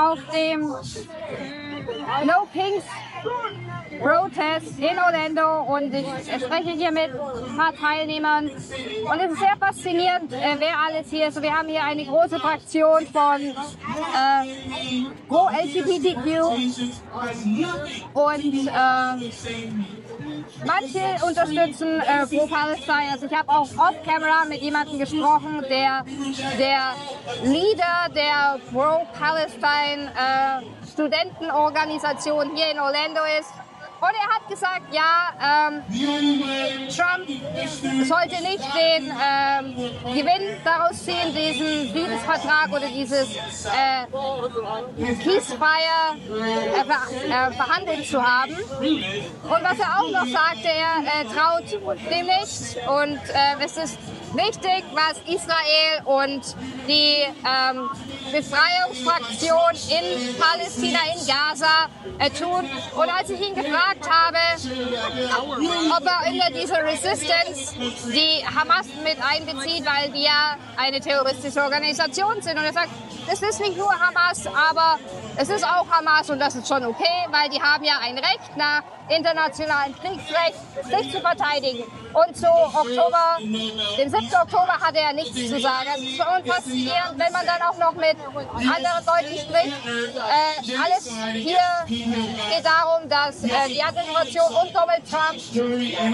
auf dem No Kings Protest in Orlando und ich spreche hier mit ein paar Teilnehmern und es ist sehr faszinierend, wer alles hier ist. Wir haben hier eine große Fraktion von pro LGBTQ und manche unterstützen pro-Palästina. Also ich habe auch off-camera mit jemandem gesprochen, der Leader der pro-Palästina Studentenorganisation hier in Orlando ist. Und er hat gesagt, ja, Trump sollte nicht den Gewinn daraus ziehen, diesen Friedensvertrag oder dieses Ceasefire verhandelt zu haben. Und was er auch noch sagte, er traut dem nicht. Und es ist wichtig, was Israel und die Befreiungsfraktion in Palästina, in Gaza tun. Und als ich ihn gefragt habe, ob er unter dieser Resistance die Hamas mit einbezieht, weil wir eine terroristische Organisation sind. Und er sagt, das ist nicht nur Hamas, aber es ist auch Hamas und das ist schon okay, weil die haben ja ein Recht nach internationalem Kriegsrecht, sich zu verteidigen. Und zu Oktober, dem 7. Oktober hatte er nichts zu sagen. Das ist schon faszinierend, wenn man dann auch noch mit anderen Leuten spricht. Alles hier geht darum, dass die Administration und Donald Trump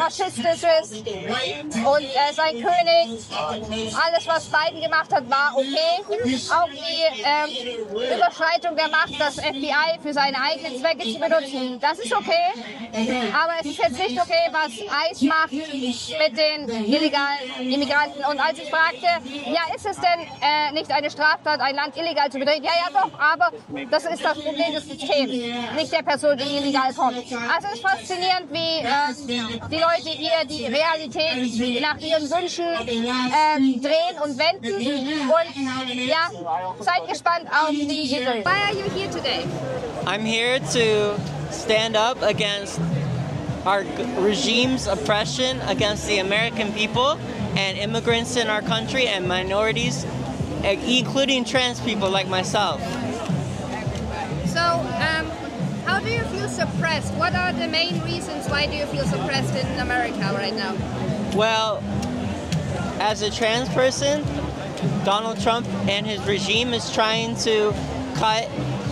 faschistisch ist und sein König, alles was Biden gemacht hat, war okay. Auch die Überschreitung der Macht, das FBI für seine eigenen Zwecke zu benutzen, das ist okay. Aber es ist jetzt nicht okay, was ICE macht mit den illegalen Immigranten. Und als ich fragte, ja, ist es denn nicht eine Straftat, ein Land illegal zu betreten? Ja, ja, doch, aber das ist das Problem des Systems, nicht der Person, die illegal kommt. Also es ist faszinierend, wie die Leute hier die Realität nach ihren Wünschen drehen und wenden. Und ja, seid gespannt auf die Insel. Why are you here today? I'm here to stand up against our regime's oppression against the American people and immigrants in our country and minorities, including trans people like myself. So, how do you feel suppressed? What are the main reasons why do you feel suppressed in America right now? Well, as a trans person, Donald Trump and his regime is trying to cut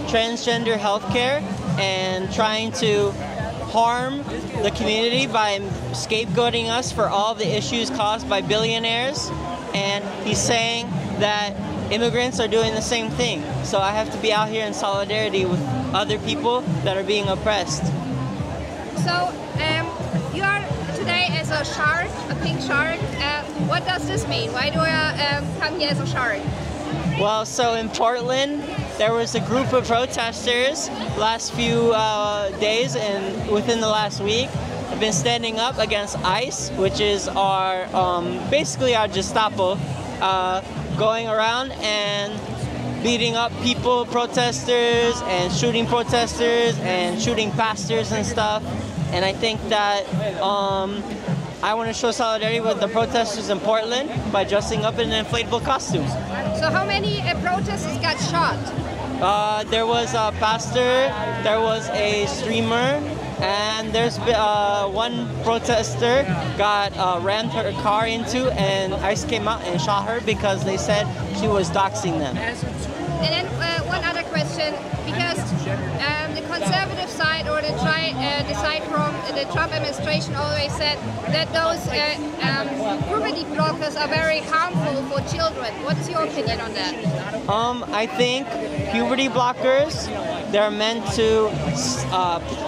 transgender healthcare and trying to harm the community by scapegoating us for all the issues caused by billionaires. And he's saying that immigrants are doing the same thing. So I have to be out here in solidarity with other people that are being oppressed. So you are today as a shark, a pink shark. What does this mean? Why do I come here as a shark? Well, so in Portland, there was a group of protesters last few days and within the last week have been standing up against ICE, which is our basically our Gestapo, going around and beating up people, protesters, and shooting protesters and shooting pastors and stuff. And I think that I want to show solidarity with the protesters in Portland by dressing up in inflatable costumes. So how many protesters got shot? There was a pastor, there was a streamer, and there's one protester got rammed her car into, and ICE came out and shot her because they said she was doxing them. And then one other question, because the conservative side or the side from the Trump administration always said that those puberty blockers are very harmful for children. What's your opinion on that? I think puberty blockers, they're meant to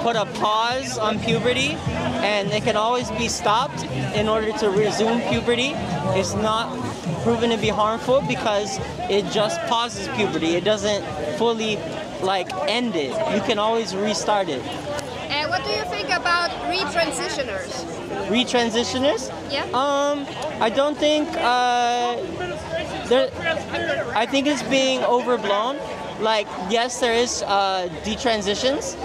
put a pause on puberty, and they can always be stopped in order to resume puberty. It's not proven to be harmful because it just pauses puberty. It doesn't fully end it. You can always restart it. And what do you think about retransitioners? Retransitioners? Yeah. I don't think I think it's being overblown. Yes, there is detransitions,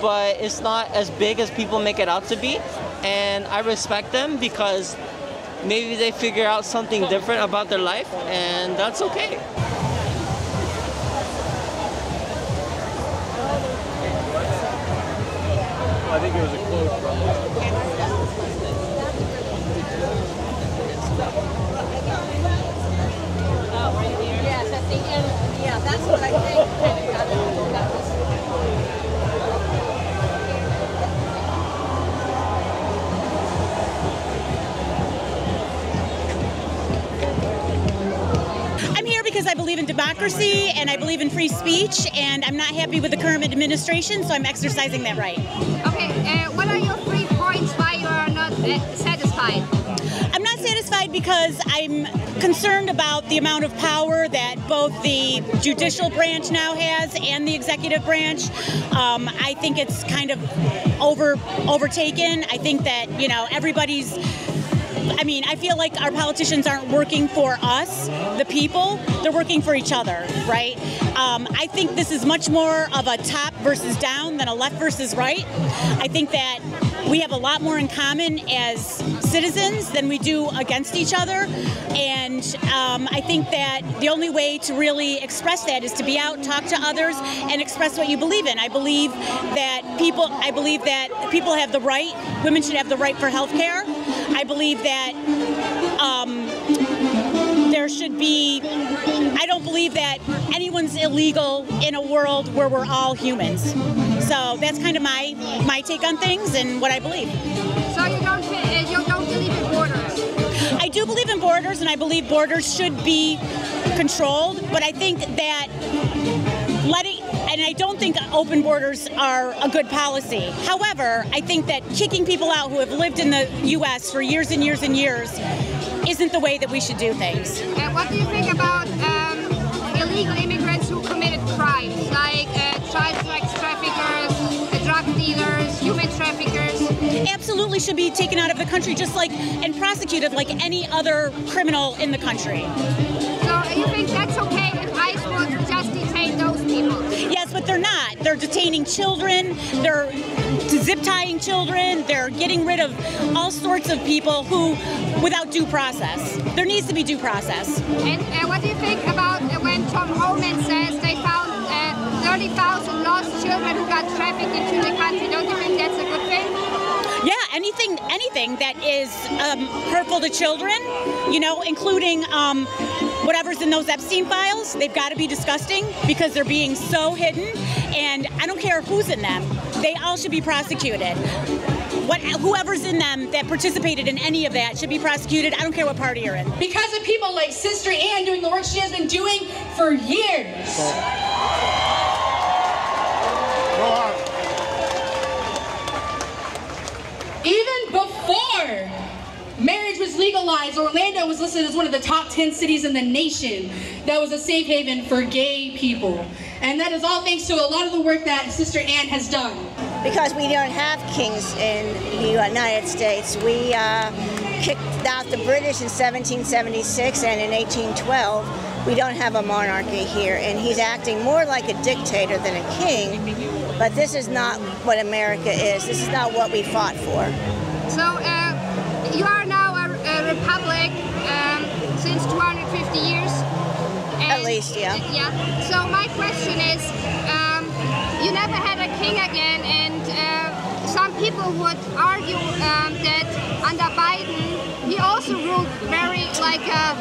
but it's not as big as people make it out to be. And I respect them because maybe they figure out something different about their life, and that's okay. think it was a quote from Yes, I think, yeah, that's what I think. I'm here because I believe in democracy and I believe in free speech, and I'm not happy with the current administration, so I'm exercising that right. Okay, what are your 3 points why you are not satisfied? I'm not satisfied because I'm concerned about the amount of power that both the judicial branch now has and the executive branch. I think it's kind of overtaken. I think that, you know, I feel like our politicians aren't working for us, the people. They're working for each other, right? I think this is much more of a top versus down than a left versus right. I think that we have a lot more in common as citizens than we do against each other. And I think that the only way to really express that is to be out, talk to others, and express what you believe in. I believe that people have the right, women should have the right for health care. I believe that there should be, I don't believe that anyone's illegal in a world where we're all humans. So that's kind of my take on things and what I believe. So you don't believe in borders? I do believe in borders, and I believe borders should be controlled, but I think that and I don't think open borders are a good policy. However, I think that kicking people out who have lived in the U.S. for years and years and years isn't the way that we should do things. And what do you think about illegal immigrants who committed crimes, like child sex traffickers, drug dealers, human traffickers? Absolutely should be taken out of the country, just like, and prosecuted like any other criminal in the country. So you think that's okay if ICE would just detain those people? Yes, but they're not. They're detaining children, they're zip-tying children, they're getting rid of all sorts of people who, without due process. There needs to be due process. And what do you think about when Tom Homan says they found 30,000 lost children who got trafficked into the country? Don't you think that's a good thing? Yeah, anything that is hurtful to children, you know, including whatever's in those Epstein files, they've got to be disgusting because they're being so hidden, and I don't care who's in them. They all should be prosecuted. Whoever's in them that participated in any of that should be prosecuted. I don't care what party you're in. Because of people like Sister Ann doing the work she has been doing for years. Even before marriage was legalized, Orlando was listed as one of the top 10 cities in the nation that was a safe haven for gay people. And that is all thanks to a lot of the work that Sister Ann has done. Because we don't have kings in the United States. We kicked out the British in 1776, and in 1812, we don't have a monarchy here. And he's acting more like a dictator than a king. But this is not what America is. This is not what we fought for. So you are now a republic since 250 years? At least, yeah. Yeah. So my question is, you never had a king again, and some people would argue that under Biden, he also ruled very like a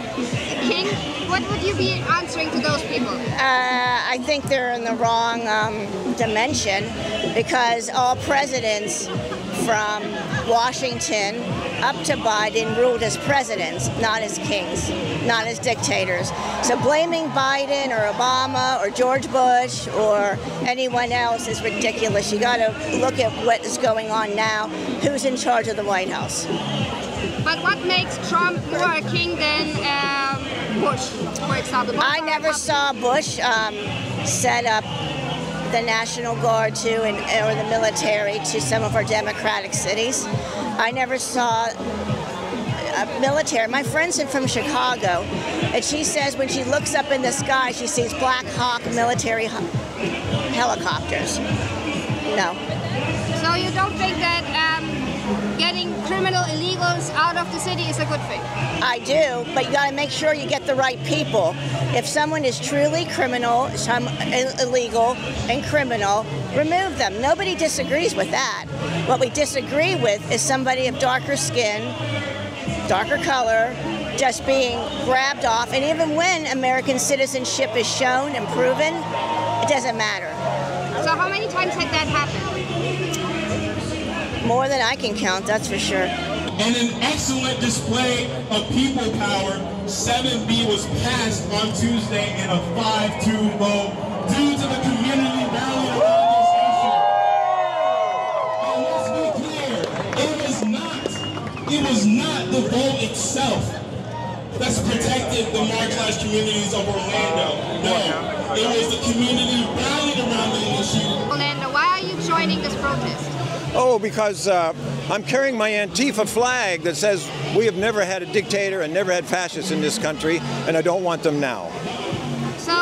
king. What would you be answering to those people? I think they're in the wrong dimension, because all presidents from Washington up to Biden ruled as presidents, not as kings, not as dictators. So blaming Biden or Obama or George Bush or anyone else is ridiculous. You got to look at what is going on now. Who's in charge of the White House? But what makes Trump more a king than Bush, for example? I never saw Bush set up the National Guard or the military to some of our democratic cities. I never saw military. My friend's from Chicago, and she says when she looks up in the sky, she sees Black Hawk military helicopters. No. So you don't think that gay getting criminal illegals out of the city is a good thing? I do, but you got to make sure you get the right people. If someone is truly criminal, illegal and criminal, remove them. Nobody disagrees with that. What we disagree with is somebody of darker skin, darker color, just being grabbed off. And even when American citizenship is shown and proven, it doesn't matter. So how many times had that happened? More than I can count, that's for sure. In an excellent display of people power, 7B was passed on Tuesday in a 5-2 vote due to the community rally around this issue. And let's be clear, it was not the vote itself that's protected the marginalized communities of Orlando. No, it was the community rallied around the issue. Orlando, why are you joining this protest? Oh, because I'm carrying my Antifa flag that says we have never had a dictator and never had fascists in this country, and I don't want them now. So,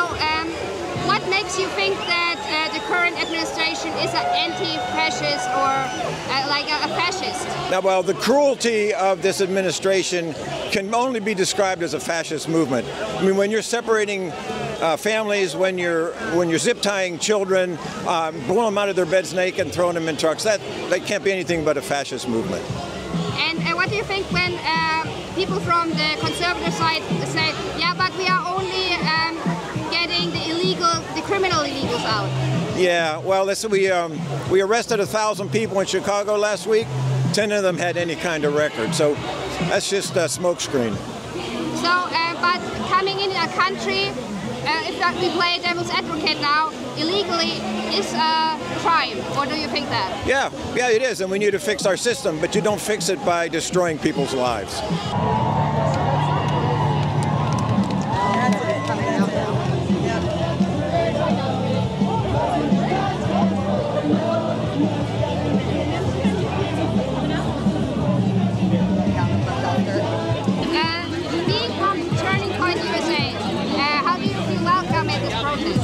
what makes you think that the current administration is an anti-fascist or like a fascist? Now, well, the cruelty of this administration can only be described as a fascist movement. I mean, when you're separating families, when you're zip tying children, blowing them out of their beds naked and throwing them in trucks, that can't be anything but a fascist movement. And what do you think when people from the conservative side say, yeah, but we are only getting the criminal illegals out? Yeah, well, listen, we arrested 1,000 people in Chicago last week. 10 of them had any kind of record, so that's just a smokescreen. So, but coming in a country, if we play devil's advocate now, illegally is a crime, or do you think that? Yeah, it is, and we need to fix our system, but you don't fix it by destroying people's lives. Being from Turning Point USA, how do you feel welcome at this protest?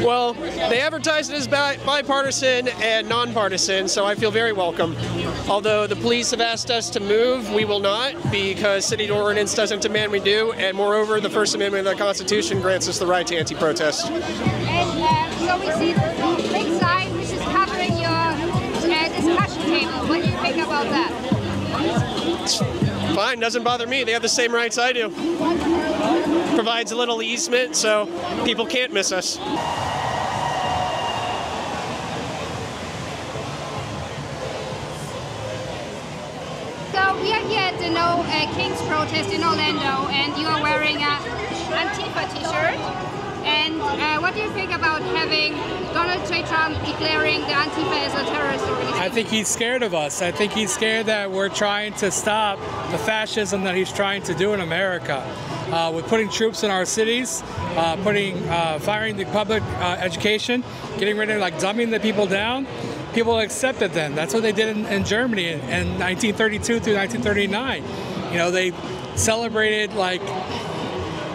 Well, they advertised it as bipartisan and nonpartisan, so I feel very welcome. Although the police have asked us to move, we will not, because city ordinance doesn't demand we do, and moreover, the First Amendment of the Constitution grants us the right to anti-protest. And so we see the big sign which is covering your discussion table. What do you think about that? Fine, doesn't bother me. They have the same rights I do. Provides a little easement so people can't miss us. So we are here at the No Kings protest in Orlando, and you are wearing a Antifa t-shirt. And what do you think about having Donald J. Trump declaring the Antifa as a terrorist organization? I think he's scared of us. I think he's scared that we're trying to stop the fascism that he's trying to do in America. With putting troops in our cities, firing the public education, getting rid of, dumbing the people down. People accepted them. That's what they did in Germany in 1932 through 1939. You know, they celebrated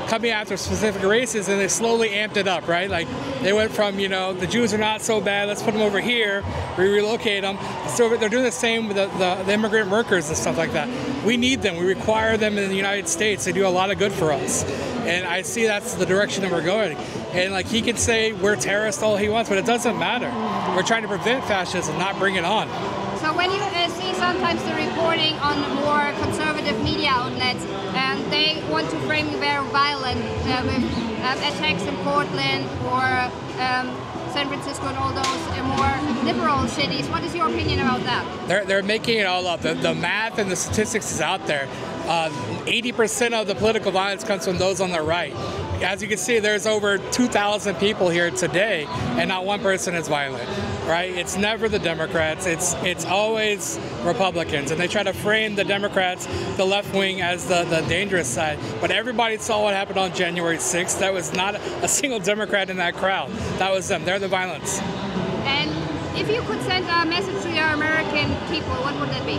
coming after specific races, and they slowly amped it up, right? Like they went from, the Jews are not so bad, let's put them over here, we relocate them. So they're doing the same with the immigrant workers and stuff like that. We need them, we require them in the United States. They do a lot of good for us. And I see that's the direction that we're going. And he can say we're terrorists all he wants, but it doesn't matter. We're trying to prevent fascism, not bring it on. So when you see sometimes the reporting on more conservative media outlets, they want to frame you very violent with attacks in Portland or San Francisco and all those more liberal cities. What is your opinion about that? They're making it all up. The math and the statistics is out there. 80% of the political violence comes from those on the right. As you can see, there's over 2,000 people here today, and not one person is violent, right? It's never the Democrats. It's always Republicans, and they try to frame the Democrats, the left wing, as the dangerous side. But everybody saw what happened on January 6th. That was not a single Democrat in that crowd. That was them. They're the violence. And if you could send a message to your American people, what would that be?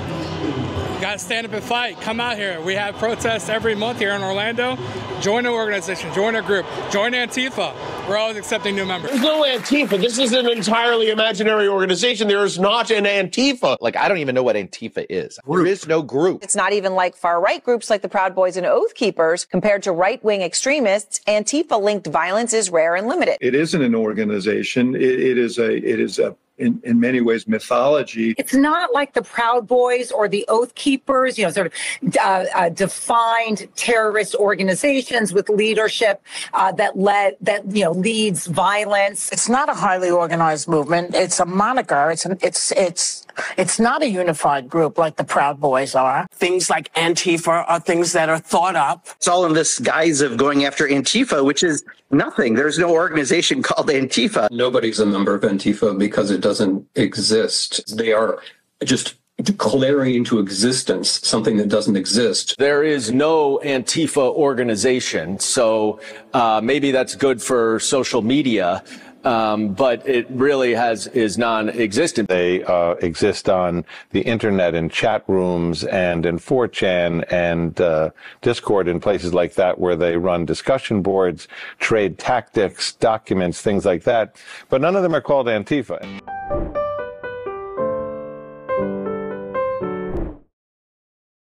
Got to stand up and fight. Come out here. We have protests every month here in Orlando. Join an organization, join a group, join Antifa. We're always accepting new members. There's no Antifa. This is an entirely imaginary organization. There is not an Antifa. Like, I don't even know what Antifa is. There is no group. It's not even like far-right groups like the Proud Boys and Oath Keepers. Compared to right-wing extremists, Antifa-linked violence is rare and limited. It isn't an organization. It is a in many ways mythology. It's not like the Proud Boys or the Oath Keepers, sort of defined terrorist organizations with leadership that leads violence. It's not a highly organized movement. It's a moniker. It's not a unified group like the Proud Boys are. Things like Antifa are things that are thought up. It's all in this guise of going after Antifa, which is nothing. There's no organization called Antifa. Nobody's a member of Antifa because it doesn't exist. They are just declaring into existence something that doesn't exist. There is no Antifa organization, so maybe that's good for social media. But it really is non-existent. They exist on the internet in chat rooms and in 4chan and Discord and places like that where they run discussion boards, trade tactics, documents, things like that. But none of them are called Antifa.